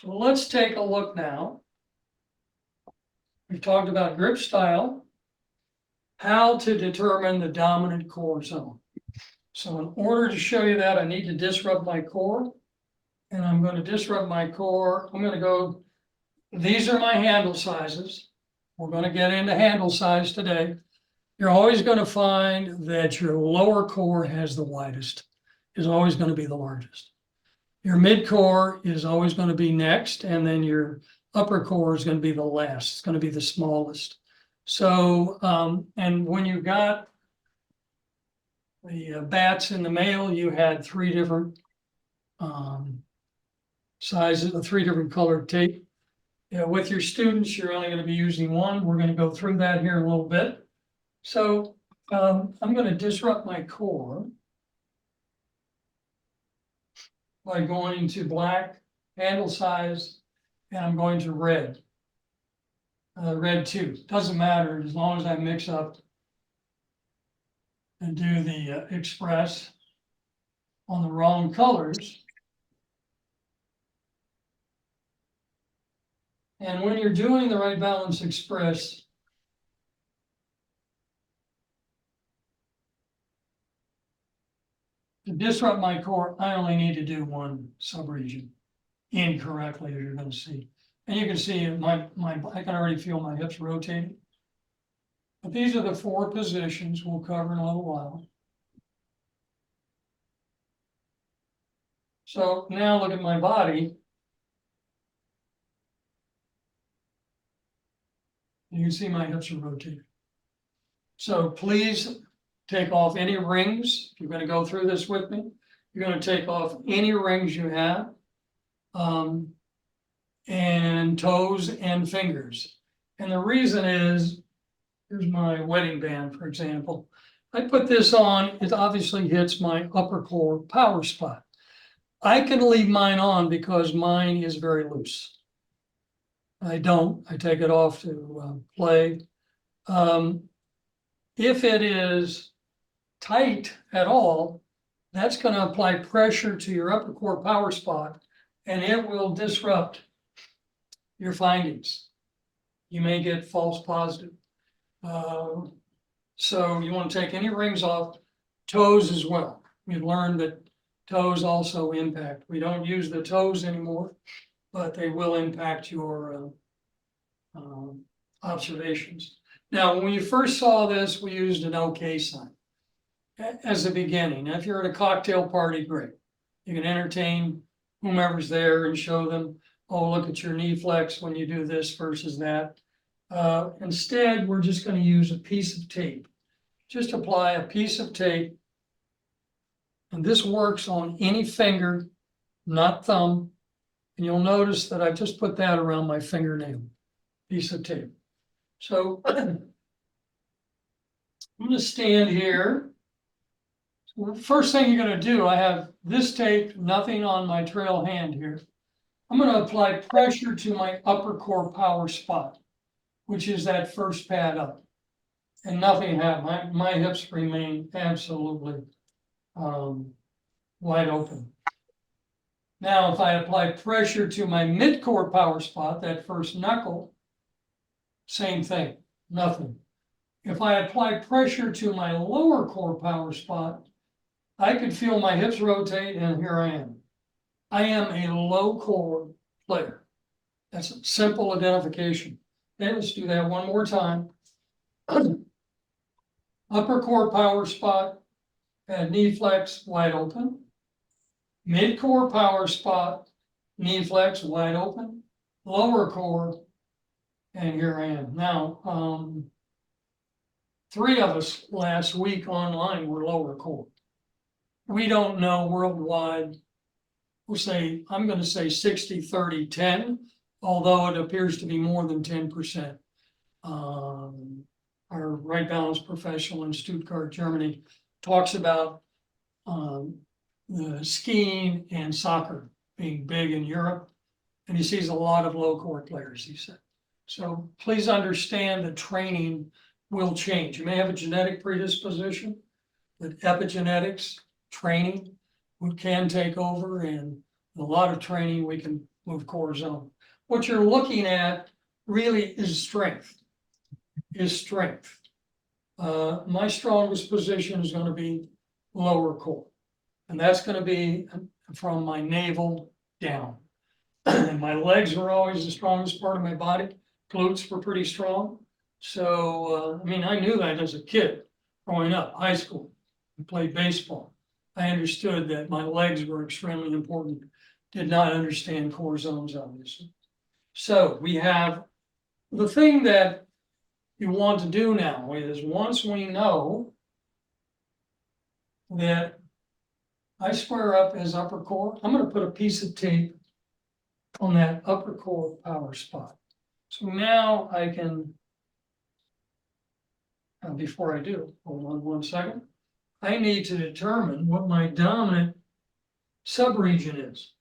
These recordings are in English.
So let's take a look now. We've talked about grip style, how to determine the dominant core zone. So in order to show you that, I need to disrupt my core. And I'm going to disrupt my core. I'm going to go, these are my handle sizes. We're going to get into handle size today. You're always going to find that your lower core has the widest, is always going to be the largest. Your mid core is always going to be next, and then your upper core is going to be the last. It's going to be the smallest. So, and when you got the bats in the mail, you had three different sizes, three different colored tape. With your students, you're only going to be using one. We're going to go through that here in a little bit. So I'm going to disrupt my core by going to black, handle size, and I'm going to red. Red 2. Doesn't matter as long as I mix up and do the express on the wrong colors. And when you're doing the right balance express, to disrupt my core, I only need to do one subregion incorrectly, as you're going to see. And you can see I can already feel my hips rotating. But these are the 4 positions we'll cover in a little while. So now look at my body. You can see my hips are rotating. So please take off any rings. If you're going to go through this with me, you're going to take off any rings you have, and toes and fingers. And the reason is, here's my wedding band, for example. I put this on, it obviously hits my upper core power spot. I can leave mine on because mine is very loose. I take it off to play. If it is tight at all, that's going to apply pressure to your upper core power spot, and it will disrupt your findings. You may get false positive. So you want to take any rings off, toes as well. We've learned that toes also impact. We don't use the toes anymore, but they will impact your observations. Now, when you first saw this, we used an OK sign as the beginning. Now, if you're at a cocktail party, great. You can entertain whomever's there and show them, oh, look at your knee flex when you do this versus that. Instead, we're just going to use a piece of tape. Just apply a piece of tape. And this works on any finger, not thumb. And you'll notice that I just put that around my fingernail, piece of tape. So I'm going to stand here. So the first thing you're going to do, I have this tape, nothing on my trail hand here. I'm going to apply pressure to my upper core power spot, which is that first pad up. And nothing happened. My hips remain absolutely wide open. Now, if I apply pressure to my mid-core power spot, that first knuckle, same thing, nothing. If I apply pressure to my lower core power spot, I could feel my hips rotate, and here I am. I am a low core player. That's a simple identification. Okay, let's do that one more time. Upper core power spot, and knee flex wide open. Mid core power spot, knee flex wide open. Lower core, and here I am. Now, 3 of us last week online were lower core. We don't know worldwide. We'll say, I'm going to say 60, 30, 10, although it appears to be more than 10%. Our right balance professional in Stuttgart, Germany, talks about the skiing and soccer being big in Europe, and he sees a lot of low core players, he said. So please understand that training will change. You may have a genetic predisposition, but epigenetics, training, we can take over, and a lot of training we can move core zone. What you're looking at really is strength. My strongest position is going to be lower core. And that's going to be from my navel down. And my legs were always the strongest part of my body. Glutes were pretty strong. So, I mean, I knew that as a kid growing up, high school, I played baseball. I understood that my legs were extremely important. Did not understand core zones, obviously. So we have the thing that you want to do now is once we know that I square up as upper core, I'm going to put a piece of tape on that upper core power spot. So now I can, before I do, hold on 1 second. I need to determine what my dominant subregion is.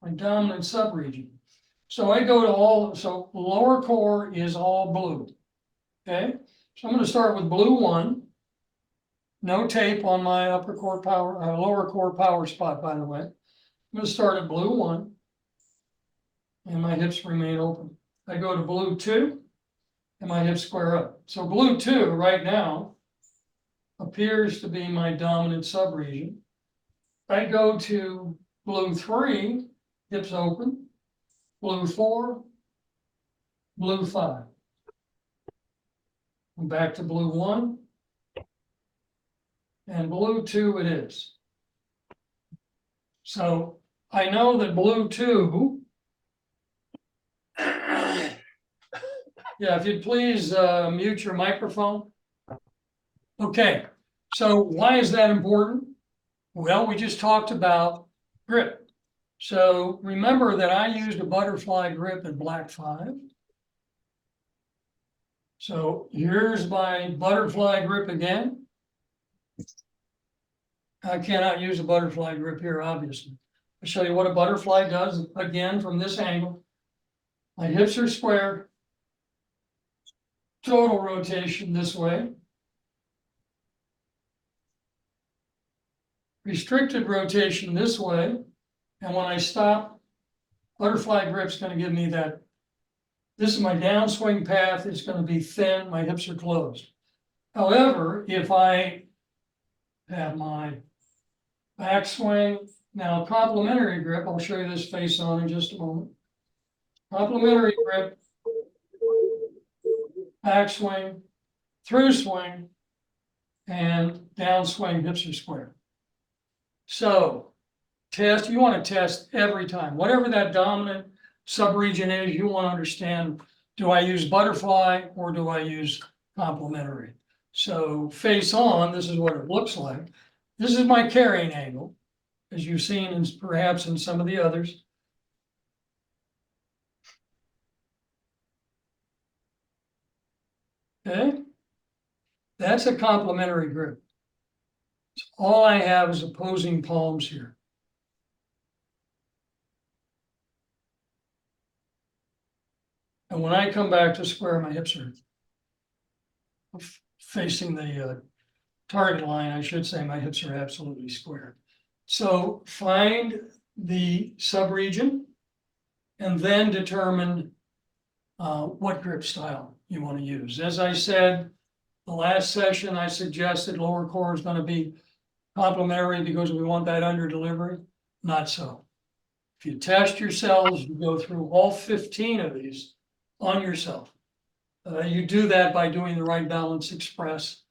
My dominant subregion. So I go to so lower core is all blue. Okay, so I'm going to start with blue 1. No tape on my upper core power, lower core power spot, by the way. I'm going to start at blue 1. And my hips remain open. I go to blue 2, and my hips square up. So blue 2 right now appears to be my dominant subregion. I go to blue 3, hips open, blue 4, blue 5. And back to blue 1, and blue 2 it is. So I know that blue 2, yeah, if you'd please mute your microphone. Okay, so why is that important? Well, we just talked about grip. So remember that I used a butterfly grip in black 5. So here's my butterfly grip again. I cannot use a butterfly grip here, obviously. I'll show you what a butterfly does again from this angle. My hips are square. Total rotation this way. Restricted rotation this way. And when I stop, butterfly grip's going to give me that. This is my downswing path. It's going to be thin. My hips are closed. However, if I have my backswing, now complementary grip, I'll show you this face on in just a moment. Complementary grip, backswing, through swing, and downswing, hips are square. So test, you want to test every time. Whatever that dominant subregion is, you want to understand, do I use butterfly or do I use complementary? So face on, this is what it looks like. This is my carrying angle, as you've seen in, perhaps in some of the others. Okay, that's a complementary grip. So all I have is opposing palms here. And when I come back to square, my hips are facing the target line. I should say my hips are absolutely square. So find the subregion and then determine what grip style you want to use. As I said, the last session I suggested lower core is going to be complementary because we want that under delivery. Not so. If you test yourselves, you go through all 15 of these on yourself. You do that by doing the right balance express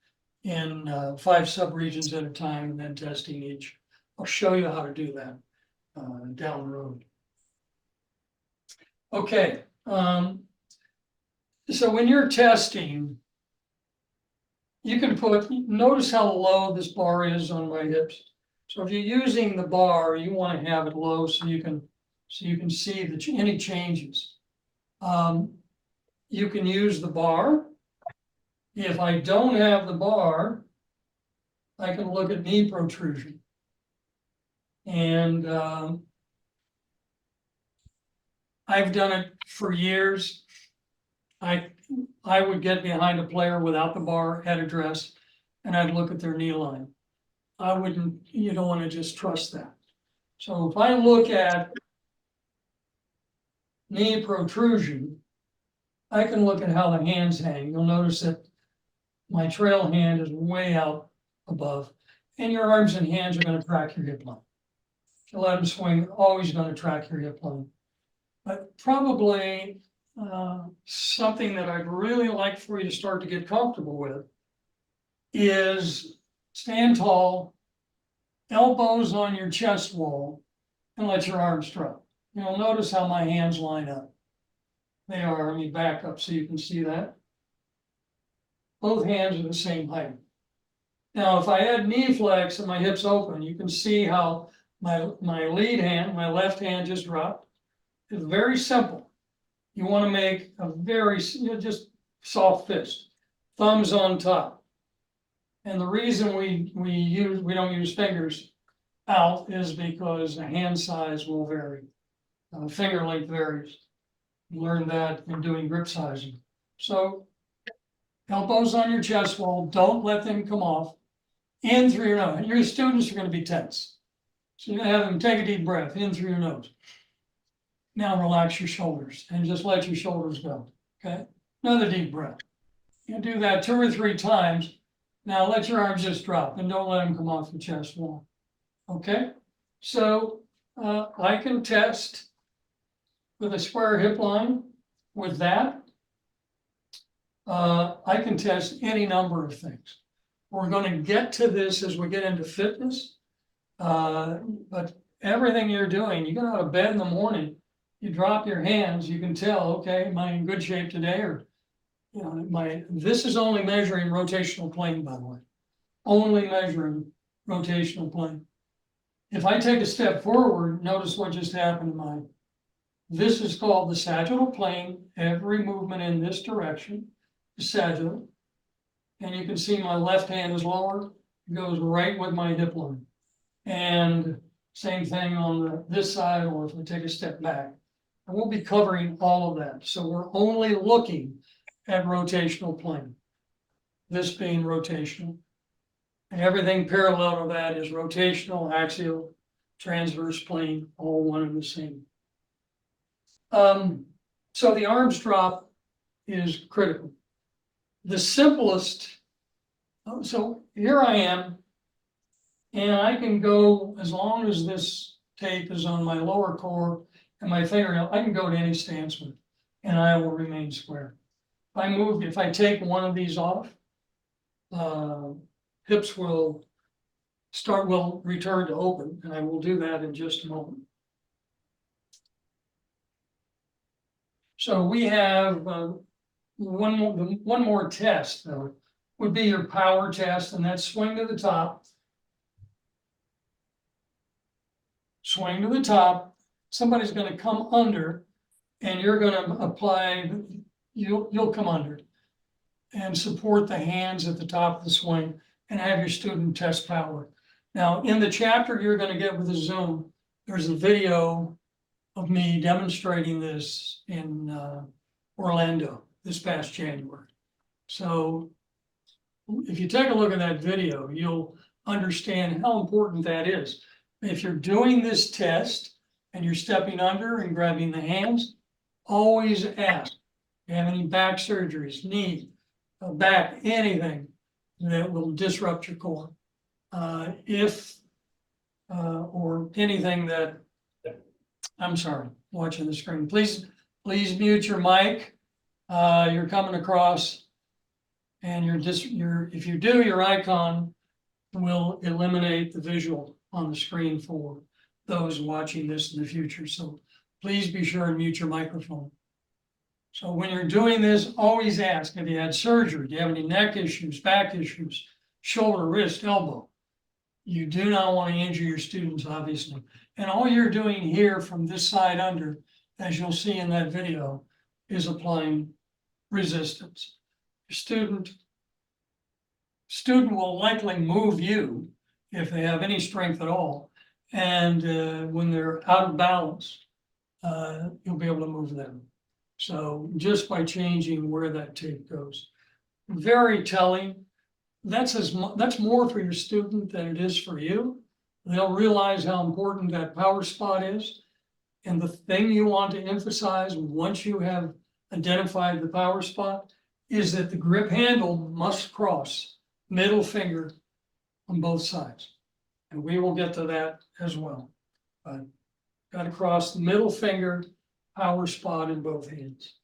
in 5 subregions at a time and then testing each. I'll show you how to do that down the road. Okay. So when you're testing, you can put, notice how low this bar is on my hips. So if you're using the bar, you want to have it low so you can see any changes. You can use the bar. If I don't have the bar, I can look at knee protrusion. And I've done it for years. I would get behind a player without the bar at address, and I'd look at their knee line. I wouldn't, you don't want to just trust that. So if I look at knee protrusion, I can look at how the hands hang. You'll notice that my trail hand is way out above, and your arms and hands are going to track your hip line. If you let them swing, always going to track your hip line. But probably something that I'd really like for you to start to get comfortable with is stand tall, elbows on your chest wall, and let your arms drop. You'll notice how my hands line up. They are, let me back up so you can see that. Both hands are the same height. Now, if I had knee flex and my hips open, you can see how my lead hand, my left hand just dropped. It's very simple. You want to make a very, just soft fist, thumbs on top. And the reason we don't use fingers out is because the hand size will vary. Finger length varies. You learn that in doing grip sizing. So elbows on your chest wall, don't let them come off. In through your nose. And your students are going to be tense. So you're going to have them take a deep breath in through your nose. Now relax your shoulders and just let your shoulders go. Okay. Another deep breath. You do that 2 or 3 times. Now let your arms just drop and don't let them come off the chest wall. Okay. So I can test with a square hip line with that. I can test any number of things. We're going to get to this as we get into fitness. But everything you're doing, you get out of bed in the morning, you drop your hands, you can tell, okay, am I in good shape today? Or, you know, this is only measuring rotational plane, by the way. Only measuring rotational plane. If I take a step forward, notice what just happened to mine. This is called the sagittal plane. Every movement in this direction is sagittal. And you can see my left hand is lower. It goes right with my hip line. And same thing on this side, or if we take a step back. I won't be covering all of that. So we're only looking at rotational plane. This being rotational. And everything parallel to that is rotational, axial, transverse plane, all one and the same. So the arms drop is critical. The simplest, so here I am, and I can go, as long as this tape is on my lower core and my fingernail, I can go to any stance with it, and I will remain square. If I take one of these off, hips will return to open, and I will do that in just a moment. So we have one more test, though, would be your power test, and that's swing to the top. Swing to the top. Somebody's going to come under, and you're going to apply, you'll come under and support the hands at the top of the swing and have your student test power. Now, in the chapter you're going to get with the Zoom, there's a video of me demonstrating this in Orlando this past January. So if you take a look at that video, you'll understand how important that is. If you're doing this test and you're stepping under and grabbing the hands, always ask, do you have any back surgeries, knee, back, anything that will disrupt your core? Or anything that, I'm sorry, watching the screen. Please mute your mic. You're coming across, and if you do, your icon will eliminate the visual on the screen for those watching this in the future. So please be sure and mute your microphone. So when you're doing this, always ask, have you had surgery? Do you have any neck issues, back issues, shoulder, wrist, elbow? You do not want to injure your students, obviously. And all you're doing here from this side under, as you'll see in that video, is applying resistance. Your student will likely move you if they have any strength at all. And when they're out of balance, you'll be able to move them. So just by changing where that tape goes. Very telling. That's more for your student than it is for you. They'll realize how important that power spot is. And the thing you want to emphasize once you have identified the power spot is that the grip handle must cross middle finger on both sides. And we will get to that as well. But got to cross the middle finger, power spot in both hands.